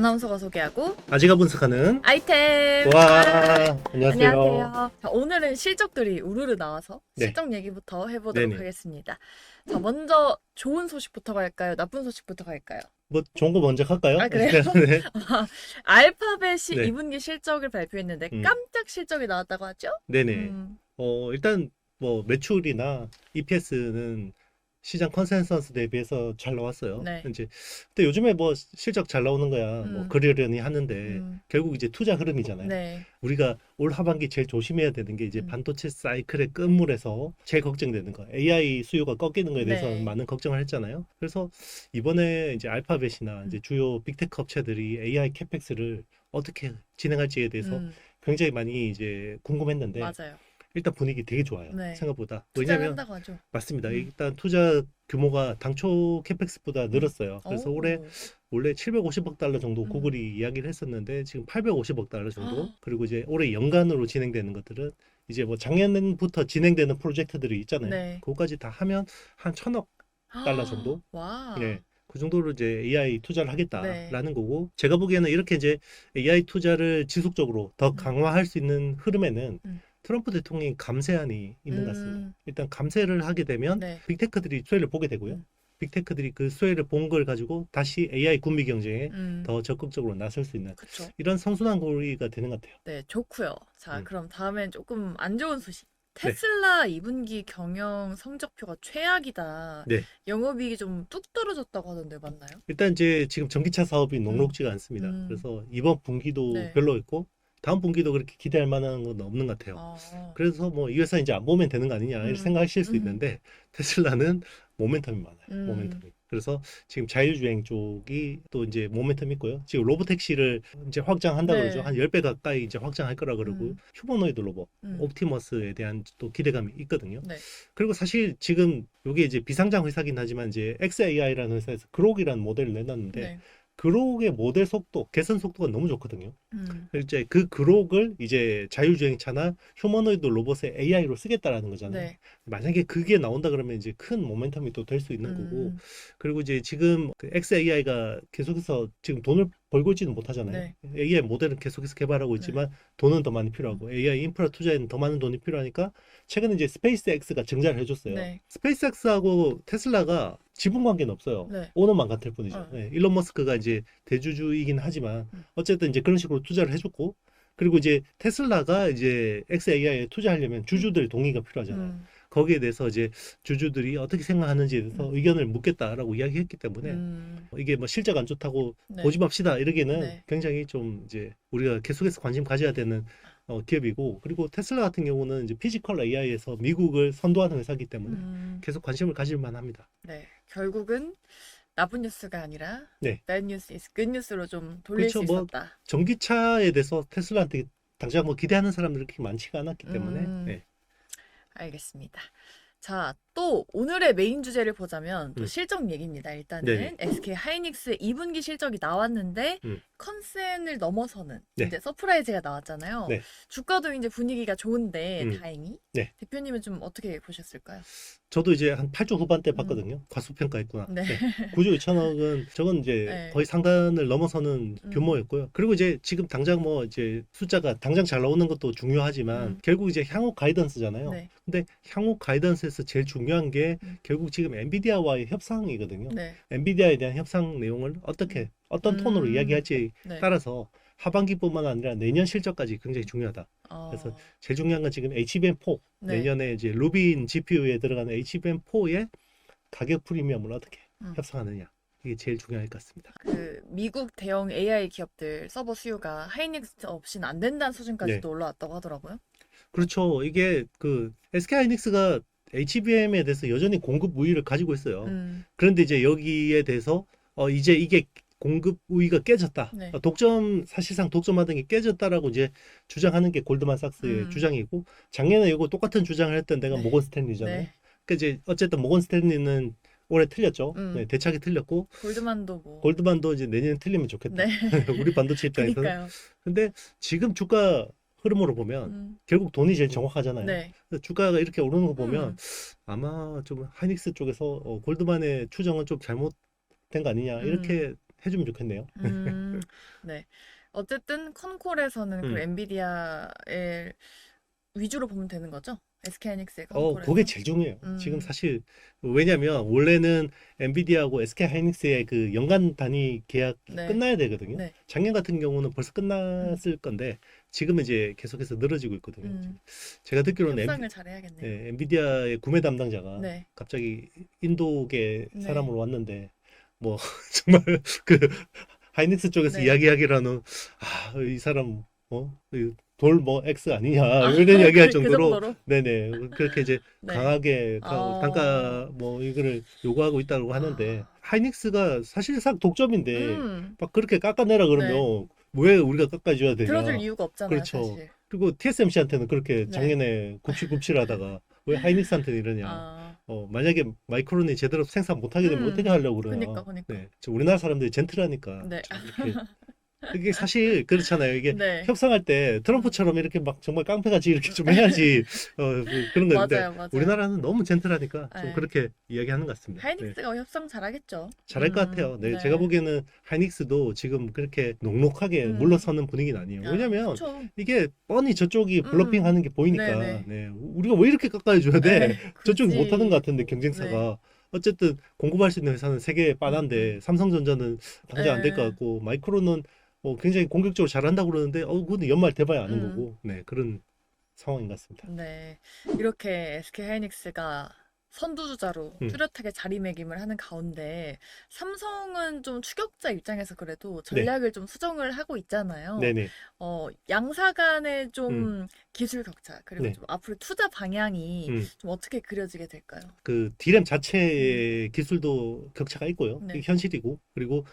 아나운서가 소개하고 아지가 분석하는 아이템. 와 안녕하세요. 안녕하세요. 자, 오늘은 실적들이 우르르 나와서 네. 실적 얘기부터 해보도록 네네. 하겠습니다. 자, 먼저 좋은 소식부터 갈까요? 나쁜 소식부터 갈까요? 뭐 좋은 거 먼저 할까요? 아, 그래요? 네. 알파벳이 네. 2분기 실적을 발표했는데 음. 깜짝 실적이 나왔다고 하죠? 네네. 일단 뭐 매출이나 EPS는 시장 컨센서스 대비해서 잘 나왔어요. 네. 이제 근데 요즘에 뭐 실적 잘 나오는 거야 뭐 음. 그러려니 하는데 음. 결국 이제 투자 흐름이잖아요. 네. 우리가 올 하반기 제일 조심해야 되는 게 이제 음. 반도체 사이클의 끝물에서 제일 걱정되는 거. AI 수요가 꺾이는 거에 대해서 네. 많은 걱정을 했잖아요. 그래서 이번에 이제 알파벳이나 이제 주요 빅테크 업체들이 AI 캐펙스를 어떻게 진행할지에 대해서 음. 굉장히 많이 이제 궁금했는데 맞아요. 일단 분위기 되게 좋아요. 네. 생각보다. 투자를 왜냐면 한다고 하죠. 맞습니다. 음. 일단 투자 규모가 당초 캐펙스보다 늘었어요. 그래서 오. 올해 원래 750억 달러 정도 음. 구글이 이야기를 했었는데 지금 850억 달러 정도. 아. 그리고 이제 올해 연간으로 진행되는 것들은 이제 뭐 작년부터 진행되는 프로젝트들이 있잖아요. 네. 그거까지 다 하면 한 1000억 달러 정도. 와. 네. 그 정도로 이제 AI 투자를 네. 하겠다라는 거고, 제가 보기에는 이렇게 이제 AI 투자를 지속적으로 더 강화할 수 있는 흐름에는 음. 트럼프 대통령이 감세안이 있는 것 같습니다. 음. 일단 감세를 하게 되면 네. 빅테크들이 수혜를 보게 되고요. 음. 빅테크들이 그 수혜를 본 걸 가지고 다시 AI 군비 경쟁에 음. 더 적극적으로 나설 수 있는 그쵸. 이런 선순환 고리가 되는 것 같아요. 네, 좋고요. 자, 음. 그럼 다음엔 조금 안 좋은 소식. 네. 테슬라 2분기 경영 성적표가 최악이다. 네. 영업이익이 좀 뚝 떨어졌다고 하던데 맞나요? 일단 이제 지금 전기차 사업이 녹록지가 않습니다. 음. 그래서 이번 분기도 네. 별로였고 다음 분기도 그렇게 기대할 만한 건 없는 것 같아요. 아. 그래서 뭐 이 회사 이제 안 보면 되는 거 아니냐 이렇게 생각하실 수 음. 있는데 모멘텀이 많아요. 음. 모멘텀이. 그래서 지금 자율주행 쪽이 또 이제 모멘텀 있고요. 지금 로보택시를 이제 확장한다 네. 그러죠. 한 10배 가까이 이제 확장할 거라 그러고 휴머노이드 로봇 옵티머스에 대한 또 기대감이 있거든요. 네. 그리고 사실 지금 이게 이제 비상장 회사긴 하지만 이제 XAI라는 회사에서 그록이라는 모델을 내놨는데 네. 그록의 모델 속도, 개선 속도가 너무 좋거든요. 음. 이제 그 그록을 이제 자율주행차나 휴머노이드 로봇의 AI로 쓰겠다라는 거잖아요. 네. 만약에 그게 나온다 그러면 이제 큰 모멘텀이 또 될 수 있는 거고, 그리고 이제 지금 그 XAI가 계속해서 지금 돈을 벌고 있지는 못하잖아요. 네. AI 모델은 계속해서 개발하고 있지만 돈은 더 많이 필요하고 AI 인프라 투자에는 더 많은 돈이 필요하니까 최근에 이제 스페이스X가 증자를 해줬어요. 네. 스페이스X하고 테슬라가 지분 관계는 없어요. 네. 오너만 같을 뿐이죠. 어. 네, 일론 머스크가 이제 대주주이긴 하지만 음. 어쨌든 이제 그런 식으로 투자를 해줬고, 그리고 이제 테슬라가 이제 XAI에 투자하려면 주주들의 동의가 필요하잖아요. 거기에 대해서 이제 주주들이 어떻게 생각하는지에 대해서 의견을 묻겠다라고 이야기했기 때문에 이게 뭐 실적 안 좋다고 네. 보지 맙시다 이러기에는 네. 굉장히 좀 이제 우리가 계속해서 관심 가져야 되는 기업이고, 그리고 테슬라 같은 경우는 이제 피지컬 AI에서 미국을 선도하는 회사이기 때문에 계속 관심을 가질 만합니다. 네. 결국은 나쁜 뉴스가 아니라 네. bad news is good news로 좀 돌릴 그렇죠. 수 뭐 있었다. 전기차에 대해서 테슬라한테 당장 뭐 기대하는 사람들이 그렇게 많지가 않았기 때문에 네. 알겠습니다. 자, 또 오늘의 메인 주제를 보자면 또 음. 실적 얘기입니다. 일단은 네네. SK 하이닉스 2분기 실적이 나왔는데 컨센을 넘어서는 네. 이제 서프라이즈가 나왔잖아요. 네. 주가도 이제 분위기가 좋은데 다행히 네. 대표님은 좀 어떻게 보셨을까요? 저도 이제 한 8조 후반대 봤거든요. 과소평가했구나. 네. 9조 2천억은 저건 이제 네. 거의 상단을 넘어서는 규모였고요. 그리고 이제 지금 당장 뭐 이제 숫자가 당장 잘 나오는 것도 중요하지만 결국 이제 향후 가이던스잖아요. 네. 근데 향후 가이던스에서 제일 중요한 게 결국 지금 엔비디아와의 협상이거든요. 네. 엔비디아에 대한 협상 내용을 어떻게 어떤 톤으로 이야기할지에 네. 따라서 하반기뿐만 아니라 내년 실적까지 굉장히 중요하다. 그래서 제일 중요한 건 지금 HBM4 네. 내년에 이제 루빈 GPU에 들어가는 HBM4의 가격 프리미엄을 어떻게 협상하느냐, 이게 제일 중요할 것 같습니다. 그 미국 대형 AI 기업들 서버 수요가 하이닉스 없이는 안 된다는 수준까지도 올라왔다고 하더라고요. 그렇죠. 이게 그 SK 하이닉스가 HBM에 대해서 여전히 공급 우위를 가지고 있어요. 그런데 이제 여기에 대해서 이제 이게 공급 우위가 깨졌다. 네. 사실상 독점하던 게 깨졌다라고 이제 주장하는 게 골드만삭스의 주장이고, 작년에 이거 똑같은 주장을 했던 데가 네. 모건 스탠리잖아요. 네. 그러니까 이제 어쨌든 모건 스탠리는 올해 틀렸죠. 네, 대차게 틀렸고, 골드만도 뭐. 골드만도 이제 내년에 틀리면 좋겠다. 네. 우리 반도체 입장에서는. 그러니까요. 근데 지금 주가 흐름으로 보면 결국 돈이 제일 정확하잖아요. 네. 그래서 주가가 이렇게 오르는 거 보면 아마 좀 하이닉스 쪽에서 골드만의 추정은 좀 잘못된 거 아니냐 이렇게 해주면 좋겠네요. 네. 어쨌든 컨콜에서는 그 음. 엔비디아의 위주로 보면 되는 거죠? SK하이닉스의 그게 컨콜에서? 제일 중요해요. 지금 음, 사실 왜냐면 원래는 엔비디아하고 SK 하이닉스의 그 연간 단위 계약이 네, 끝나야 되거든요. 네, 작년 같은 경우는 벌써 음, 끝났을 건데 지금은 이제 계속해서 늘어지고 있거든요. 음. 제가 듣기로는 협상을 잘해야겠네요. 엔비디아의 구매 담당자가 네, 갑자기 인도계 네, 사람으로 왔는데 뭐 정말 그 하이닉스 쪽에서 네. 이야기하기로는 이 사람 돌 뭐 X 아니냐 아, 이런 이야기할 그 정도로 정도로? 네네 그렇게 이제 네. 강하게 어, 단가 뭐 이거를 요구하고 있다고 하는데 아, 하이닉스가 사실상 독점인데 음, 막 그렇게 깎아내라 네. 그러면 왜 우리가 깎아줘야 들어줄 되냐. 이유가 없잖아요, 그렇죠. 사실. 그리고 TSMC한테는 그렇게 네. 작년에 굽실굽실하다가 왜 하이닉스한테는 이러냐. 아, 만약에 마이크론이 제대로 생산 못하게 되면 어떻게 하려고 그니까, 그러나. 그니까. 네, 우리나라 사람들이 젠틀하니까 네, 좀 이렇게 이게 사실 그렇잖아요. 이게 네. 협상할 때 음, 트럼프처럼 이렇게 막 정말 깡패같이 이렇게 좀 해야지 그런 건데 맞아요, 맞아요. 우리나라는 너무 젠틀하니까 좀 네. 그렇게 이야기하는 것 같습니다. 네. 하이닉스가 협상 잘하겠죠. 잘할 것 같아요. 네, 제가 네. 보기에는 하이닉스도 지금 그렇게 녹록하게 음, 물러서는 분위기는 아니에요. 아, 왜냐면 그쵸. 이게 뻔히 저쪽이 블러핑하는 게 보이니까 네네. 네, 우리가 왜 이렇게 깎아줘야 돼? 네, 저쪽이 못하는 것 굳이, 같은데 네, 경쟁사가 어쨌든 공급할 수 있는 회사는 세 개 빠난데 음. 삼성전자는 당장 안 될 것 네, 같고 마이크론은 굉장히 공격적으로 잘한다고 그러는데 그건 연말 돼봐야 아는 음, 거고 네 그런 상황인 것 같습니다. 네. 이렇게 SK 하이닉스가 선두주자로 음, 뚜렷하게 자리매김을 하는 가운데 삼성은 좀 추격자 입장에서 그래도 네, 전략을 좀 수정을 하고 있잖아요. 네네, 양사 간의 음, 좀 기술 격차, 그리고 네. 좀 앞으로 투자 방향이 음. 좀 어떻게 그려지게 될까요? 그 디램 음, 자체의 기술도 격차가 있고요. 그게 네, 현실이고 그리고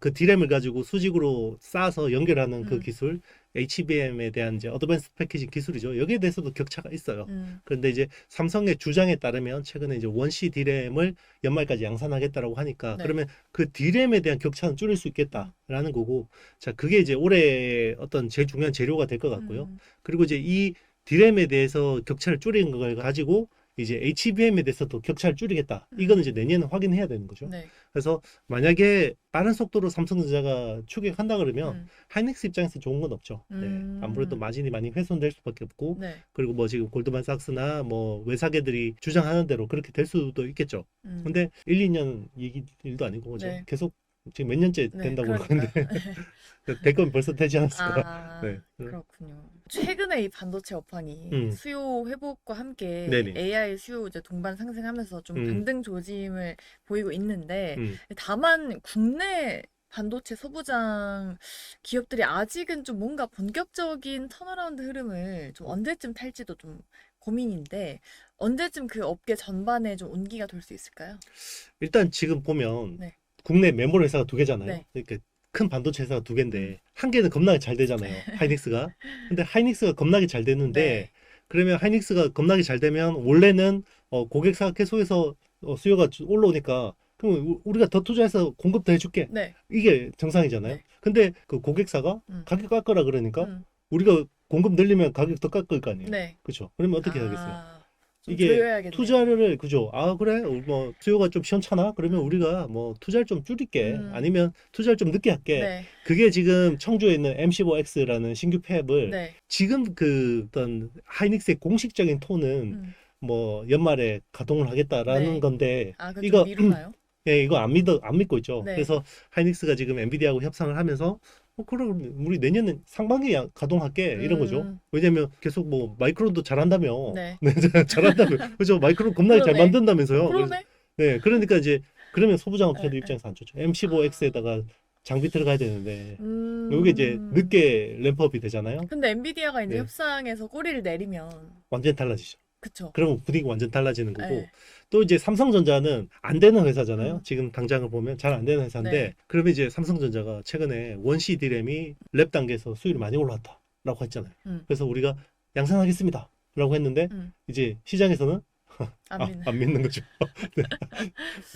그 디램을 가지고 수직으로 쌓아서 연결하는 그 음, 기술 HBM에 대한 이제 어드밴스 패키징 기술이죠. 여기에 대해서도 격차가 있어요. 음, 그런데 이제 삼성의 주장에 따르면 최근에 이제 원시 디램을 연말까지 양산하겠다라고 하니까 네, 그러면 그 디램에 대한 격차는 줄일 수 음, 있겠다라는 거고 자 그게 이제 올해 어떤 제일 중요한 재료가 될 것 같고요. 음, 그리고 이제 이 디램에 대해서 격차를 줄이는 걸 가지고 이제 HBM에 대해서도 격차를 줄이겠다. 이거는 이제 음, 내년에 확인해야 되는 거죠. 네, 그래서 만약에 빠른 속도로 삼성전자가 추격한다 그러면 음, 하이닉스 입장에서 좋은 건 없죠. 네. 아무래도 음, 마진이 많이 훼손될 수밖에 없고 네, 그리고 뭐 지금 골드만삭스나 뭐 외사계들이 주장하는 대로 그렇게 될 수도 있겠죠. 음, 근데 1, 2년 일도 아니고 그죠. 네, 계속 지금 몇 년째 네, 된다고 그러니까요. 그러는데 될 거면 벌써 되지 않았을까. 네. 아, 그렇군요. 최근에 이 반도체 업황이 음. 수요 회복과 함께 네네. AI 수요 이제 동반 상승하면서 좀 음. 반등 조짐을 보이고 있는데, 음. 다만 국내 반도체 소부장 기업들이 아직은 좀 뭔가 본격적인 턴어라운드 흐름을 좀 언제쯤 탈지도 좀 고민인데, 언제쯤 그 업계 전반에 좀 온기가 돌 수 있을까요? 일단 지금 보면 네, 국내 메모리 회사가 두 개잖아요. 네, 그러니까 큰 반도체 회사가 두 음, 개인데 한 개는 겁나게 잘 되잖아요. 하이닉스가. 근데 하이닉스가 겁나게 잘 되는데 네, 그러면 하이닉스가 겁나게 잘 되면 원래는 고객사 계속해서 수요가 올라오니까 그럼 우리가 더 투자해서 공급 더 해줄게. 네, 이게 정상이잖아요. 네, 근데 그 고객사가 음, 가격 깎으라 그러니까 음, 우리가 공급 늘리면 가격 더 깎을 거 아니에요. 네. 그렇죠? 그러면 어떻게 하겠어요? 아, 좀 이게 조여야겠네요. 투자를 그죠? 그래 뭐 수요가 좀 시원찮아? 그러면 음, 우리가 뭐 투자를 좀 줄일게. 음, 아니면 투자를 좀 늦게 할게. 네, 그게 지금 청주에 있는 M15X라는 신규 팹을 네, 지금 그 어떤 하이닉스의 공식적인 톤은 음, 뭐 연말에 가동을 하겠다라는 네. 건데 아, 그좀 이거 미루나요? 예, 이거 안 믿고 있죠. 네, 그래서 하이닉스가 지금 엔비디아하고 협상을 하면서 그럼 우리 내년에 상반기에 가동할게 이런 거죠. 음, 왜냐면 계속 뭐 마이크론도 잘한다며. 네. 네, 잘한다며. 그죠? 마이크론 겁나게 잘 그러네. 만든다면서요. 그래서 그러네. 네, 그러니까 이제 그러면 소부장 업체들 에, 에. 입장에서 안 좋죠. 아, M15X에다가 장비 들어가야 되는데 요게 이제 음. 늦게 램프업이 되잖아요. 근데 엔비디아가 이제 네, 협상에서 꼬리를 내리면, 완전히 달라지죠. 그쵸? 그러면 분위기 완전 달라지는 거고 네, 또 이제 삼성전자는 안 되는 회사잖아요. 음, 지금 당장을 보면 잘 안 되는 네, 회사인데 그러면 이제 삼성전자가 최근에 원시 D램이 랩 단계에서 수율이 많이 올랐다라고 했잖아요. 음, 그래서 우리가 양산하겠습니다. 라고 했는데 음, 이제 시장에서는 안 믿는. 안 믿는 거죠. 네.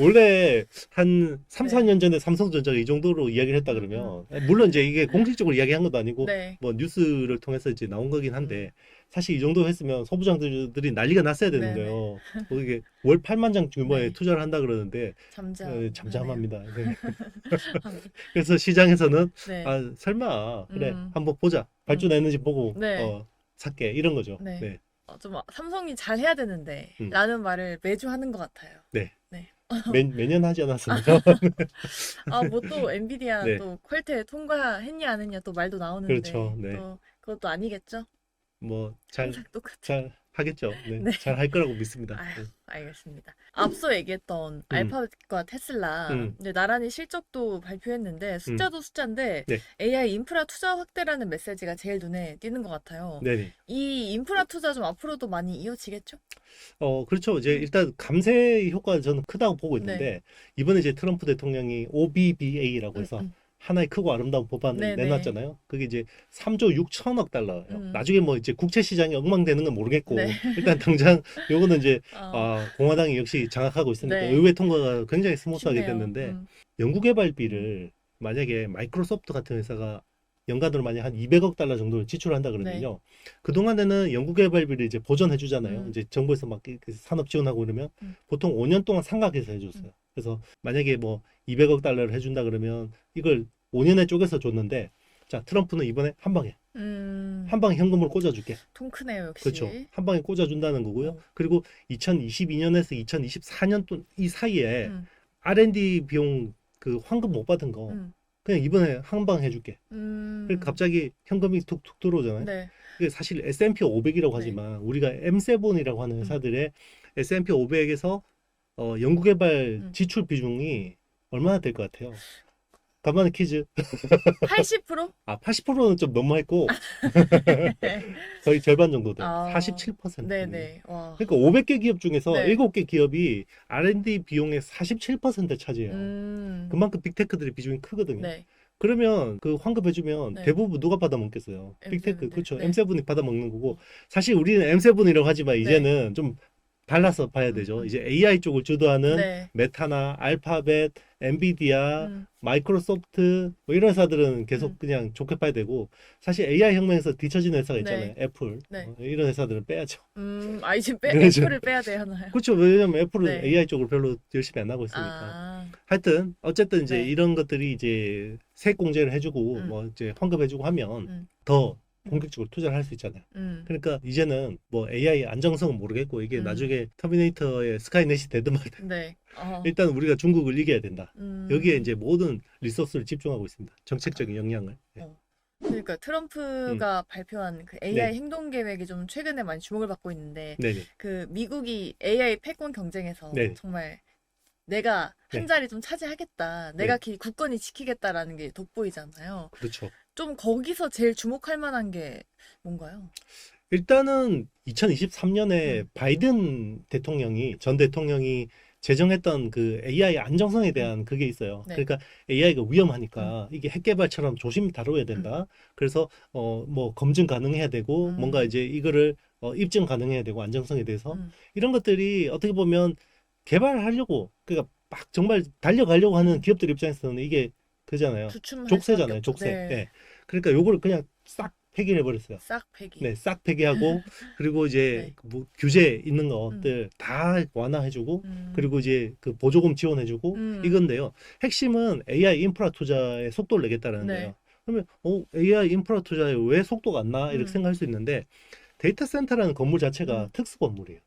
원래 한 3, 네. 4년 전에 삼성전자가 이 정도로 이야기를 했다 그러면 물론 이제 이게 공식적으로 이야기한 것도 아니고 네. 뭐 뉴스를 통해서 이제 나온 거긴 한데 사실 이 정도 했으면 소부장들이 난리가 났어야 되는 네네. 거예요. 뭐 이게 월 8만 장 규모의 네. 투자를 한다 그러는데 잠잠하네요. 잠잠합니다. 네. 그래서 시장에서는 네. 아 설마 그래 음. 한번 보자 발주했는지 보고 네. 살게 이런 거죠. 네. 네. 좀 삼성이 잘 해야 되는데 음. 라는 말을 매주 하는 것 같아요. 네. 네. 매년 하지 않았습니까? 뭐 또 엔비디아 네. 또 퀄테 통과했냐 안 했냐 또 말도 나오는데 그렇죠. 네. 또 그것도 아니겠죠? 뭐 항상 똑같은. 잘 하겠죠. 네. 네. 잘 할 거라고 믿습니다. 아휴, 네. 알겠습니다. 앞서 얘기했던 알파벳과 테슬라, 근데 나란히 실적도 발표했는데 숫자도 숫자인데 네. AI 인프라 투자 확대라는 메시지가 제일 눈에 띄는 것 같아요. 네네. 이 인프라 투자 좀 앞으로도 많이 이어지겠죠? 그렇죠. 이제 일단 감세 효과가 저는 크다고 보고 네. 있는데 이번에 이제 트럼프 대통령이 OBBA라고 해서 하나의 크고 아름다운 법안을 네네. 내놨잖아요. 그게 이제 3조 6천억 달러예요. 음. 나중에 뭐 이제 국채 시장이 엉망되는 건 모르겠고 네. 일단 당장 요거는 이제 어, 공화당이 역시 장악하고 있으니까 네. 의회 통과가 굉장히 스무스하게 쉽네요. 됐는데 연구개발비를 만약에 마이크로소프트 같은 회사가 연간으로 만약 한 200억 달러 정도를 지출한다 그러면요. 그동안에는 연구개발비를 이제 보전해 주잖아요. 이제 정부에서 막 이렇게 산업 지원하고 그러면 보통 5년 동안 상각해서 해줬어요. 그래서 만약에 뭐 200억 달러를 해준다 그러면 이걸 5년에 쪼개서 줬는데 자 트럼프는 이번에 한 방에 현금을 꽂아줄게. 통 크네요, 역시. 그렇죠. 한 방에 꽂아준다는 거고요. 그리고 2022년에서 2024년 이 사이에 R&D 비용 그 환급 못 받은 거 그냥 이번에 한 방 해줄게. 그러니까 갑자기 현금이 툭툭 들어오잖아요. 네. 이게 사실 S&P 500이라고 네. 하지만 우리가 M7이라고 하는 회사들의 S&P 500에서 연구개발 지출 비중이 얼마나 될 것 같아요? 간만에 퀴즈. 80%? 80%는 좀 너무했고 거의 절반 정도 돼요. 아, 47%. 네네. 와. 그러니까 500개 기업 중에서 네. 7개 기업이 R&D 비용의 47% 차지해요. 그만큼 빅테크들의 비중이 크거든요. 네. 그러면 그 환급해주면 네. 대부분 누가 받아먹겠어요? 빅테크. M7들. 그렇죠. 네. M7이 받아먹는 거고 사실 우리는 M7이라고 하지만 이제는 좀 달라서 봐야 되죠. 이제 AI 쪽을 주도하는 네. 메타나 알파벳, 엔비디아, 마이크로소프트 뭐 이런 회사들은 계속 그냥 좋게 봐야 되고 사실 AI 혁명에서 뒤처지는 회사가 있잖아요. 애플 네. 이런 회사들은 빼야죠. 이제 그렇죠. 애플을 빼야 돼 하나요? 그렇죠. 왜냐면 애플은 네. AI 쪽으로 별로 열심히 안 하고 있으니까. 하여튼 어쨌든 이제 네. 이런 것들이 이제 세액 공제를 해주고 뭐 이제 환급해주고 하면 더 본격적으로 투자를 할 수 있잖아요. 그러니까 이제는 뭐 AI 안정성은 모르겠고 이게 나중에 터미네이터의 스카이넷이 되든 말든 네. 일단 우리가 중국을 이겨야 된다. 여기에 이제 모든 리소스를 집중하고 있습니다. 정책적인 역량을. 네. 그러니까 트럼프가 발표한 그 AI 행동 계획이 좀 최근에 많이 주목을 받고 있는데 네네. 그 미국이 AI 패권 경쟁에서 네. 정말 내가 한 네. 자리 좀 차지하겠다. 내가 굳건히 지키겠다라는 게 돋보이잖아요. 그렇죠. 좀 거기서 제일 주목할 만한 게 뭔가요? 일단은 2023년에 바이든 대통령이 전 대통령이 제정했던 그 AI 안정성에 대한 그게 있어요. 네. 그러니까 AI가 위험하니까 이게 핵 개발처럼 조심히 다뤄야 된다. 그래서 뭐 검증 가능해야 되고 뭔가 이제 이거를 입증 가능해야 되고 안정성에 대해서 이런 것들이 어떻게 보면 개발하려고 그러니까 막 정말 달려가려고 하는 기업들 입장에서는 이게 그잖아요. 주춤할 족쇄잖아요. 수밖에 없죠. 족쇄. 네. 예. 그러니까 요거를 그냥 싹 폐기를 해버렸어요. 싹 폐기. 네, 싹 폐기하고 그리고 이제 뭐 규제 있는 것들 다 완화해주고 그리고 이제 그 보조금 지원해주고 이건데요. 핵심은 AI 인프라 투자에 속도를 내겠다는 거예요. 그러면 AI 인프라 투자에 왜 속도가 안 나? 이렇게 생각할 수 있는데 데이터 센터라는 건물 자체가 특수 건물이에요.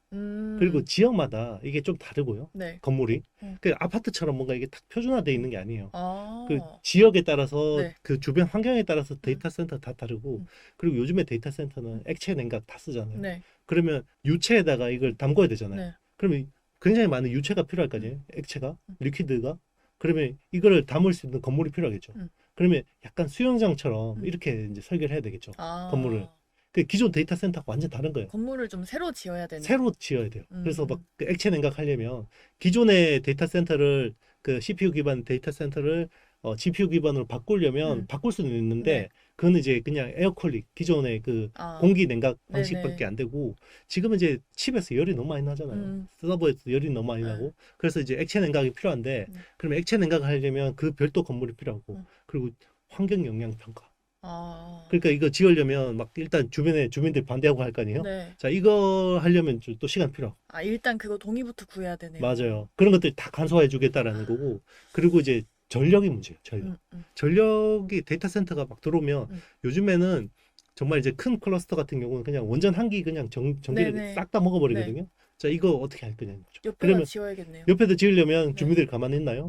그리고 지역마다 이게 좀 다르고요. 네. 건물이. 그 아파트처럼 뭔가 이게 딱 표준화되어 있는 게 아니에요. 아. 그 지역에 따라서 네. 그 주변 환경에 따라서 데이터 센터 다 다르고 그리고 요즘에 데이터 센터는 액체 냉각 다 쓰잖아요. 네. 그러면 유체에다가 이걸 담궈야 되잖아요. 네. 그러면 굉장히 많은 유체가 필요할 거 아니에요. 액체가, 리퀴드가. 그러면 이거를 담을 수 있는 건물이 필요하겠죠. 그러면 약간 수영장처럼 이렇게 이제 설계를 해야 되겠죠. 건물을. 그 기존 데이터 센터가 완전 다른 거예요. 건물을 좀 새로 지어야 되는. 새로 지어야 돼요. 그래서 막그 액체 냉각하려면 기존의 데이터 센터를 그 CPU 기반 데이터 센터를 GPU 기반으로 바꾸려면 바꿀 수는 있는데 그거는 이제 그냥 에어콜릭 기존의 그 아, 공기 냉각 네네. 방식밖에 안 되고 지금은 이제 칩에서 열이 너무 많이 나잖아요. 서버에서 열이 너무 많이 네. 나고 그래서 이제 액체 냉각이 필요한데 그러면 액체 냉각을 하려면 그 별도 건물이 필요하고 그리고 환경 영향 평가. 아, 그러니까 이거 지으려면 막 일단 주변에 주민들이 반대하고 할 거 아니에요. 네. 자, 이거 하려면 또 시간 필요하고. 아, 일단 그거 동의부터 구해야 되네요. 맞아요. 그런 것들 다 간소화해 주겠다라는 아. 거고. 그리고 이제 전력이 문제예요. 전력. 전력이 데이터 센터가 막 들어오면 요즘에는 정말 이제 큰 클러스터 같은 경우는 그냥 원전 한 기 그냥 전기를 네네. 싹 다 먹어버리거든요. 자, 이거 어떻게 할 거냐는 거죠. 옆에다 그러면 지워야겠네요. 옆에도 지으려면 네. 주민들이 가만히 있나요?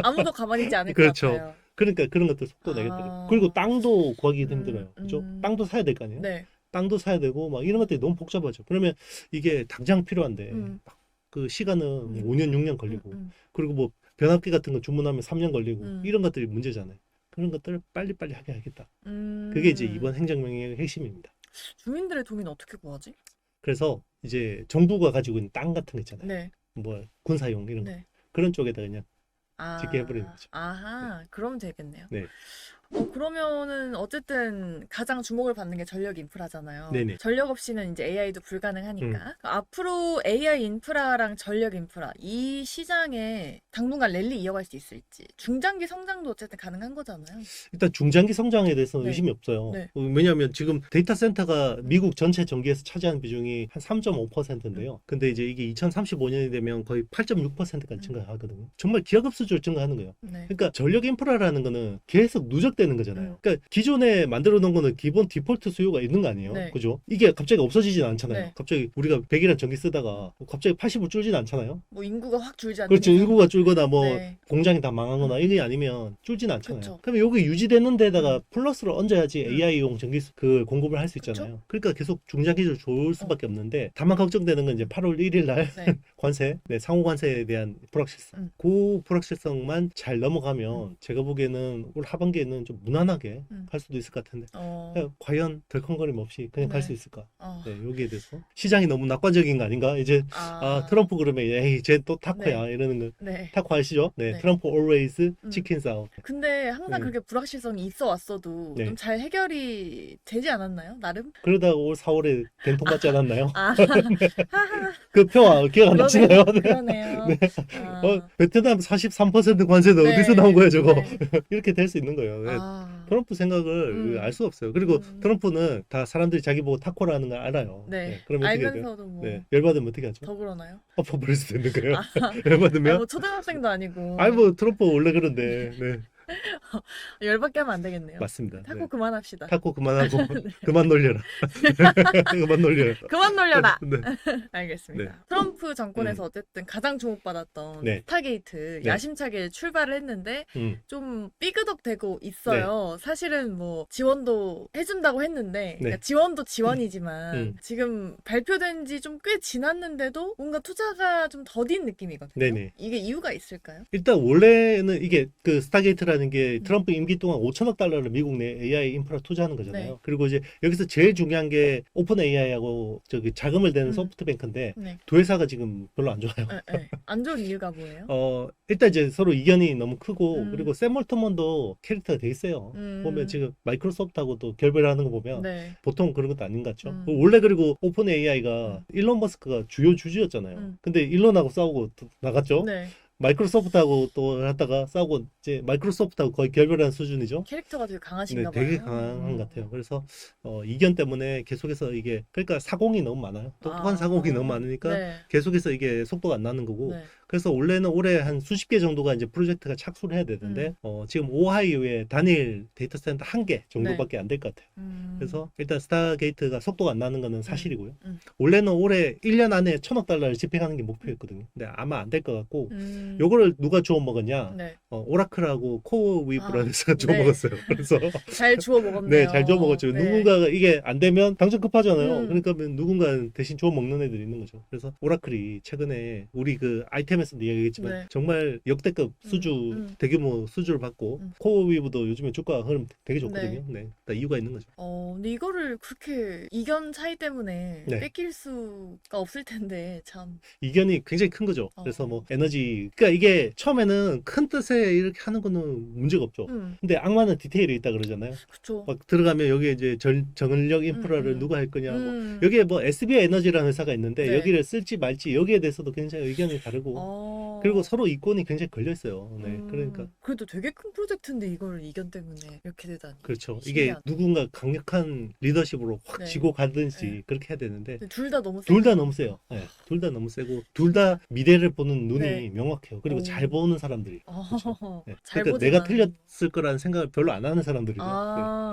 아무도 가만히 있지 않을 그렇죠. 것 같아요. 그러니까 그런 것들 속도 내겠더라고요. 그리고 땅도 구하기 힘들어요. 그죠? 땅도 사야 될 거 아니에요? 네. 땅도 사야 되고 막 이런 것들이 너무 복잡하죠. 그러면 이게 당장 필요한데 막 그 시간은 5년, 6년 걸리고 그리고 뭐 변압기 같은 거 주문하면 3년 걸리고 이런 것들이 문제잖아요. 그런 것들을 빨리빨리 하게 하겠다. 그게 이제 이번 행정명령의 핵심입니다. 주민들의 동의는 어떻게 구하지? 그래서 이제 정부가 가지고 있는 땅 같은 거 있잖아요. 네. 뭐 군사용 이런 거. 네. 그런 쪽에다 그냥 아, 짓게 해버리는 거죠. 아하, 그러면 되겠네요. 네. 그러면은 어쨌든 가장 주목을 받는 게 전력 인프라잖아요. 네네. 전력 없이는 이제 AI도 불가능하니까. 앞으로 AI 인프라랑 전력 인프라 이 시장에 당분간 랠리 이어갈 수 있을지. 중장기 성장도 어쨌든 가능한 거잖아요. 일단 중장기 성장에 대해서는 네. 의심이 없어요. 네. 왜냐하면 지금 데이터 센터가 미국 전체 전기에서 차지하는 비중이 한 3.5%인데요. 근데 이제 이게 2035년이 되면 거의 8.6%까지 증가하거든요. 정말 기하급수적으로 증가하는 거예요. 네. 그러니까 전력 인프라라는 거는 계속 누적되는 거잖아요. 그러니까 기존에 만들어 놓은 거는 기본 디폴트 수요가 있는 거 아니에요. 네. 그죠? 이게 갑자기 없어지진 않잖아요. 네. 갑자기 우리가 100이란 전기 쓰다가 갑자기 80으로 줄진 않잖아요. 뭐 인구가 확 줄지 않는 그렇죠. 이상. 인구가 줄거나 뭐 네. 공장이 다 망하거나 이게 아니면 줄진 않잖아요. 그쵸. 그러면 여기 유지되는 데다가 플러스를 얹어야지 음. AI용 전기 그 공급을 할 수 그쵸. 있잖아요. 그러니까 계속 중장기적으로 좋을 수밖에 없는데 다만 걱정되는 건 이제 8월 1일 날 네. 관세, 상호 관세에 대한 불확실성. 그 불확실성만 잘 넘어가면 제가 보기에는 올 하반기에는 좀 무난하게 갈 수도 있을 것 같은데 과연 덜컹거림 없이 그냥 갈 네. 수 있을까? 어. 네, 여기에 대해서 시장이 너무 낙관적인 거 아닌가? 이제 트럼프 그러면 에이 쟤 또 타코야 이러는 거. 네. 타코 아시죠? 네, 네. 트럼프 always chickens out. 근데 항상 네. 그렇게 불확실성이 있어 왔어도 네. 좀 잘 해결이 되지 않았나요? 나름? 그러다가 올 4월에 된통 맞지 않았나요? 아, 그 표 기억 안 나시나요? 네. 그러네요. 네. 아, 베트남 43% 관세는 네. 어디서 나온 거예요, 저거? 네. 이렇게 될 수 있는 거예요. 네. 아, 트럼프 생각을 알 수 없어요. 그리고 트럼프는 다 사람들이 자기 보고 타코라는 걸 알아요. 네. 그러면 어떻게 해야 돼요? 알면서도 뭐 네. 열받으면 어떻게 하죠? 더 그러나요? 엎어버릴 수도 있는 거예요. 아, 열받으면? 뭐 초등학생도 아니고 아니 뭐 트럼프 원래 그런데. 네. 열받게 하면 안 되겠네요. 맞습니다. 타코 네. 그만합시다. 타코 그만하고 그만 놀려라. 그만 놀려라. 그만 놀려라. 네. 알겠습니다. 네. 트럼프 정권에서 어쨌든 가장 주목받았던 네. 스타게이트 네. 야심차게 출발을 했는데 음. 좀 삐그덕대고 있어요. 사실은 뭐 지원도 해준다고 했는데 그러니까 지원도 지원이지만 지금 발표된 지 좀 꽤 지났는데도 뭔가 투자가 좀 더딘 느낌이거든요. 네네. 이게 이유가 있을까요? 일단 원래는 이게 그 스타게이트라는 게 트럼프 임기 동안 5천억 달러를 미국 내 AI 인프라 투자하는 거잖아요. 네. 그리고 이제 여기서 제일 중요한 게 오픈 AI하고 저기 자금을 대는 소프트뱅크인데 네. 두 회사가 지금 별로 안 좋아요. 네. 안 좋은 이유가 뭐예요? 일단 이제 서로 이견이 너무 크고 그리고 샘 올트먼도 캐릭터가 되게 세요. 보면 지금 마이크로소프트하고도 결별하는 거 보면 네. 보통 그런 것도 아닌 것 같죠. 원래 그리고 오픈 AI가 일론 머스크가 주요 주주였잖아요. 근데 일론하고 싸우고 나갔죠. 네. 마이크로소프트하고 또 하다가 싸우고 이제 마이크로소프트하고 거의 결별한 수준이죠. 캐릭터가 되게 강하신가 네, 봐요. 되게 강한 것 같아요. 그래서 이견 때문에 계속해서 이게 그러니까 사공이 너무 많아요. 똑똑한 사공이 너무 많으니까 네. 계속해서 이게 속도가 안 나는 거고. 네. 그래서 원래는 올해 한 수십 개 정도가 이제 프로젝트가 착수를 해야 되는데 지금 오하이오에 단일 데이터 센터 1개 정도밖에 안 될 것 같아요. 그래서 일단 스타게이트가 속도가 안 나는 거는 사실이고요. 원래는 올해 1년 안에 1,000억 달러를 집행하는 게 목표였거든요. 근데 아마 안 될 것 같고 요거를 누가 주워 먹었냐? 네. 오라클하고 코어위브라는 회사가 주워 먹었어요. 그래서 잘 주워 먹었네요. 네, 잘 주워 먹었죠. 네. 누군가가 이게 안 되면 당장 급하잖아요. 그러니까 누군가 대신 주워 먹는 애들이 있는 거죠. 그래서 오라클이 최근에 우리 그 아이템 인템에서도 이야기했지만 네. 정말 역대급 수주 대규모 수주를 받고 코어위브도 요즘에 주가 흐름 되게 좋거든요. 네. 다 이유가 있는 거죠. 근데 이거를 그렇게 이견 차이 때문에 네. 뺏길 수가 없을 텐데 참. 이견이 굉장히 큰 거죠. 그래서 뭐 에너지 그러니까 이게 처음에는 큰 뜻에 이렇게 하는 거는 문제가 없죠. 근데 악마는 디테일이 있다 그러잖아요. 그쵸. 막 들어가면 여기에 이제 전력 인프라를 누가 할 거냐 뭐 여기에 뭐 SBI 에너지라는 회사가 있는데 네. 여기를 쓸지 말지 여기에 대해서도 굉장히 의견이 다르고 그리고 서로 이권이 굉장히 걸려 있어요. 네. 그러니까 그래도 되게 큰 프로젝트인데 이걸 이견 때문에 이렇게 되다니. 그렇죠. 신기하다. 이게 누군가 강력한 리더십으로 확 네. 쥐고 가든지 네. 그렇게 해야 되는데 둘 다 너무 둘 다 너무 세요. 네. 둘 다 너무 세고 둘 다 미래를 보는 눈이 네. 명확해요. 그리고 오. 잘 보는 사람들이. 그렇죠. 네. 잘 그러니까 내가 보지만. 틀렸을 거라는 생각을 별로 안 하는 사람들이죠. 네.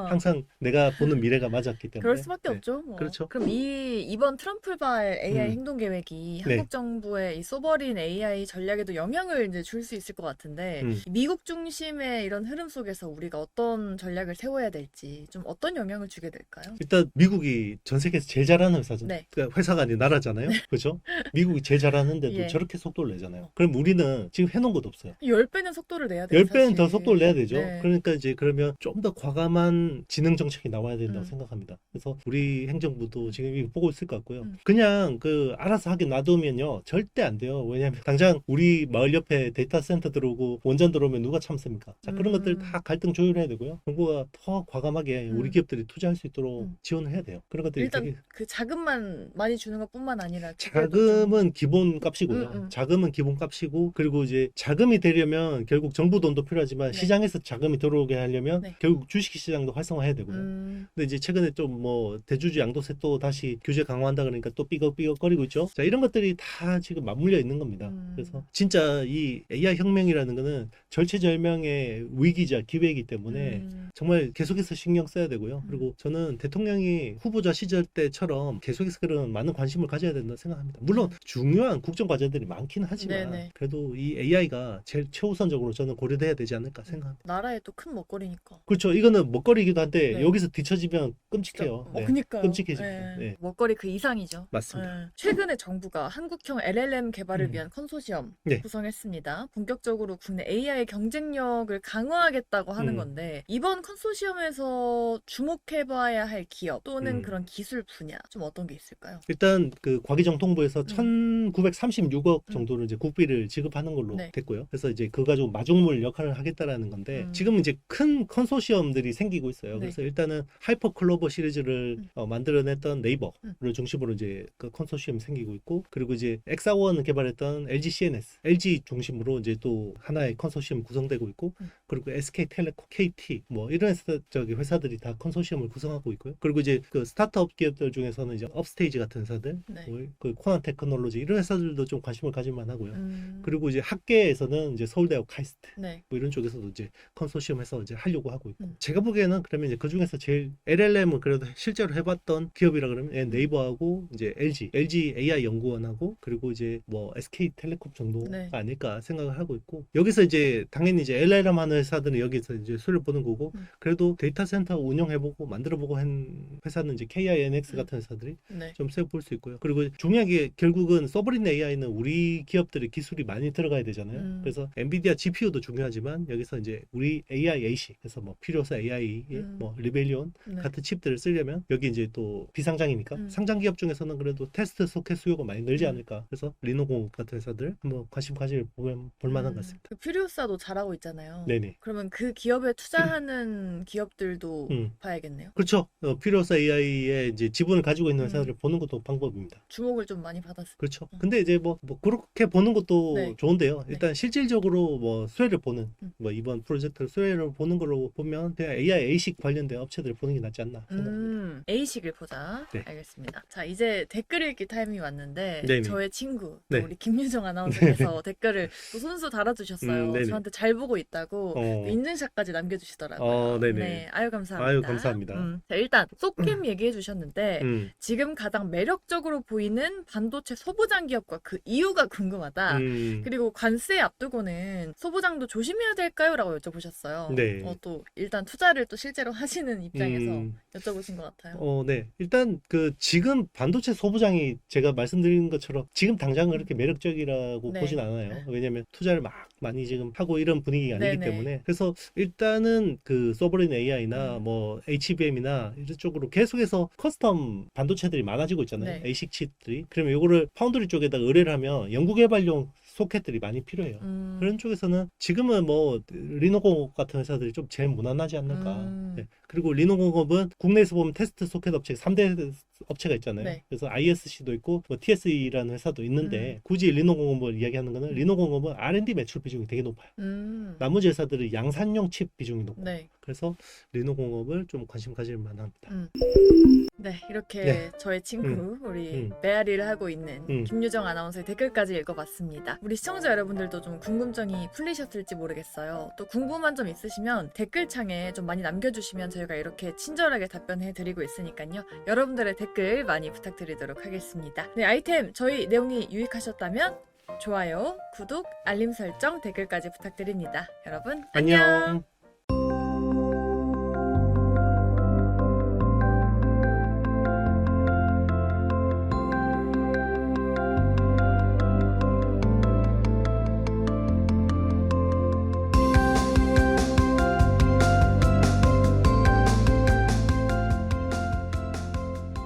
항상 내가 보는 미래가 맞았기 때문에. 그럴 수밖에 네. 없죠. 뭐. 그렇죠. 그럼 이번 트럼프발 AI 행동 계획이 네. 한국 정부의 이 소버린 AI 전략에도 영향을 이제 줄 수 있을 것 같은데 미국 중심의 이런 흐름 속에서 우리가 어떤 전략을 세워야 될지 좀 어떤 영향을 주게 될까요? 일단 미국이 전 세계에서 제일 잘하는 회사죠. 네. 그러니까 회사가 아니라 나라잖아요. 그렇죠? 미국이 제일 잘하는데도 예. 저렇게 속도를 내잖아요. 그럼 우리는 지금 해놓은 것도 없어요. 10배는 속도를 내야 돼요. 10배는 더 사실. 속도를 내야 되죠. 네. 그러니까 이제 그러면 좀 더 과감한 지능 정책이 나와야 된다고 음. 생각합니다. 그래서 우리 행정부도 지금 이거 보고 있을 것 같고요. 그냥 그 알아서 하게 놔두면요 절대 안 돼요. 왜냐하면 당장 우리 마을 옆에 데이터 센터 들어오고 원전 들어오면 누가 참습니까? 자 그런 것들 다 갈등 조율해야 되고요. 정부가 더 과감하게 우리 기업들이 투자할 수 있도록 지원을 해야 돼요. 그런 것들이 일단 되게 그 자금만 많이 주는 것뿐만 아니라 자금은 기본 값이고요. 자금은 기본 값이고 그리고 이제 자금이 되려면 결국 정부 돈도 필요하지만 네. 시장에서 자금이 들어오게 하려면 네. 결국 주식 시장도 활성화해야 되고요. 근데 이제 최근에 좀 뭐 대주주 양도세 또 다시 규제 강화한다 그러니까 또 삐걱삐걱거리고 있죠. 자 이런 것들이 다 지금 맞물려 있는 겁니다. 그래서 진짜 이 AI 혁명이라는 거는 절체절명의 위기자 기회이기 때문에 정말 계속해서 신경 써야 되고요. 그리고 저는 대통령이 후보자 시절 때처럼 계속해서 그런 많은 관심을 가져야 된다 생각합니다. 물론 중요한 국정 과제들이 많긴 하지만 네네. 그래도 이 AI가 제일 최우선적으로 저는 고려돼야 되지 않을까 생각합니다. 나라의 또 큰 먹거리니까. 그렇죠. 이거는 먹거리이기도 한데 네. 여기서 뒤처지면 끔찍해요. 네. 그니까요. 끔찍해집니다. 네. 먹거리 그 이상이죠. 맞습니다. 최근에 정부가 한국형 LLM 개발을 위한 컨소시엄 네. 구성했습니다. 본격적으로 국내 AI 경쟁력을 강화하겠다고 하는 건데 이번 컨소시엄에서 주목해봐야 할 기업 또는 그런 기술 분야 좀 어떤 게 있을까요? 일단 그 과기정통부에서 1936억 정도를 이제 국비를 지급하는 걸로 네. 됐고요. 그래서 이제 그거 가지고 마중물 역할을 하겠다라는 건데 지금 이제 큰 컨소시엄들이 생기고 있어요. 네. 그래서 일단은 하이퍼클로버 시리즈를 만들어냈던 네이버를 중심으로 이제 그 컨소시엄이 생기고 있고 그리고 이제 엑사원을 개발했던 LG CNS, LG 중심으로 이제 또 하나의 컨소시엄 구성되고 있고 그리고 SK텔레콤, KT 뭐 이런 회사들이 다 컨소시엄을 구성하고 있고요. 그리고 이제 그 스타트업 기업들 중에서는 이제 업스테이지 같은 회사들, 네. 뭐 그 코난 테크놀로지 이런 회사들도 좀 관심을 가질만 하고요. 그리고 이제 학계에서는 이제 서울대학 카이스트 네. 뭐 이런 쪽에서도 이제 컨소시엄에서 이제 하려고 하고 있고 제가 보기에는 그러면 이제 그 중에서 제일 LLM을 그래도 실제로 해봤던 기업이라 그러면 네이버하고 이제 LG AI 연구원하고 그리고 이제 뭐 SK텔레콤 정도가 네. 아닐까 생각을 하고 있고 여기서 이제 당연히 이제 LLM 하는 회사들은 여기서 이제 수를 보는 거고 그래도 데이터 센터 운영해보고 만들어보고 한 회사는 이제 KINX 같은 회사들이 네. 좀 세워볼 수 있고요. 그리고 중요한 게 결국은 서버린 AI는 우리 기업들의 기술이 많이 들어가야 되잖아요. 그래서 엔비디아 GPU도 중요하지만 여기서 이제 우리 AI AC 그래서 뭐 필요서 AI, 뭐 리벨리온 같은 칩들을 쓰려면 여기 이제 또 비상장이니까 상장 기업 중에서는 그래도 테스트 소켓 수요가 많이 늘지 않을까. 그래서 리노공업 같은 회사들 한번 관심 가지면 보면 볼만한 것 같습니다. 그 퓨리오사도 잘하고 있잖아요. 네네. 그러면 그 기업에 투자하는 기업들도 봐야겠네요. 그렇죠. 필요서 AI의 이제 지분을 가지고 있는 회사들을 보는 것도 방법입니다. 주목을 좀 많이 받았어요. 그렇죠. 근데 이제 뭐 그렇게 보는 것도 네. 좋은데요. 네. 일단 실질적으로 뭐 수혜를 보는 뭐 이번 프로젝트 수혜를 보는 걸로 보면 그냥 AI A식 관련된 업체들을 보는 게 낫지 않나 생각합니다. A식을 보자. 네. 알겠습니다. 자, 이제 댓글 읽기 타임이 왔는데 네네. 저의 친구 네. 우리 김유정 아나운서께서 댓글을 또 손수 달아주셨어요. 네네. 저한테 잘 보고 있다고 또 인증샷까지 남겨주시더라고요. 네네. 네, 아유 감사합니다. 아유, 감사합니다. 자, 일단 쏙캠 얘기해 주셨는데 음. 지금 가장 매력적으로 보이는 반도체 소부장 기업과 그 이유가 궁금하다. 그리고 관세 앞두고는 소부장도 조심해야 될까요? 라고 여쭤보셨어요. 네. 또 일단 투자를 또 실제로 하시는 입장에서 여쭤보신 것 같아요. 네. 일단 그 지금 반도체 소부장이 제가 말씀드린 것처럼 지금 당장 그렇게 매력적이라고 네. 보진 않아요. 왜냐면 투자를 막 많이 지금 하고 이런 분위기가 아니기 네네. 때문에. 그래서 일단은 그 소버린 AI나 뭐 HBM이나 이런 쪽으로 계속해서 커스텀 반도체들이 많아지고 있잖아요. 네. ASIC 칩들이. 그러면 이거를 파운드리 쪽에다가 의뢰를 하면 연구개발용 소켓들이 많이 필요해요. 그런 쪽에서는 지금은 뭐 리노공업 같은 회사들이 좀 제일 무난하지 않을까. 네. 그리고 리노공업은 국내에서 보면 테스트 소켓 업체 3대 업체가 있잖아요. 네. 그래서 ISC도 있고 뭐 TSE라는 회사도 있는데 굳이 리노공업을 이야기하는 거는 리노공업은 R&D 매출 비중이 되게 높아요. 나머지 회사들은 양산용 칩 비중이 높고. 네. 그래서 리노공업을 좀 관심 가질 만합니다. 네, 이렇게 네. 저의 친구 우리 음. 메아리를 하고 있는 음. 김유정 아나운서의 댓글까지 읽어봤습니다. 우리 시청자 여러분들도 좀 궁금증이 풀리셨을지 모르겠어요. 또 궁금한 점 있으시면 댓글창에 좀 많이 남겨주시면 저희가 이렇게 친절하게 답변해드리고 있으니까요. 여러분들의 댓글 많이 부탁드리도록 하겠습니다. 네, 아이템 저희 내용이 유익하셨다면 좋아요, 구독, 알림 설정, 댓글까지 부탁드립니다. 여러분 안녕. 안녕.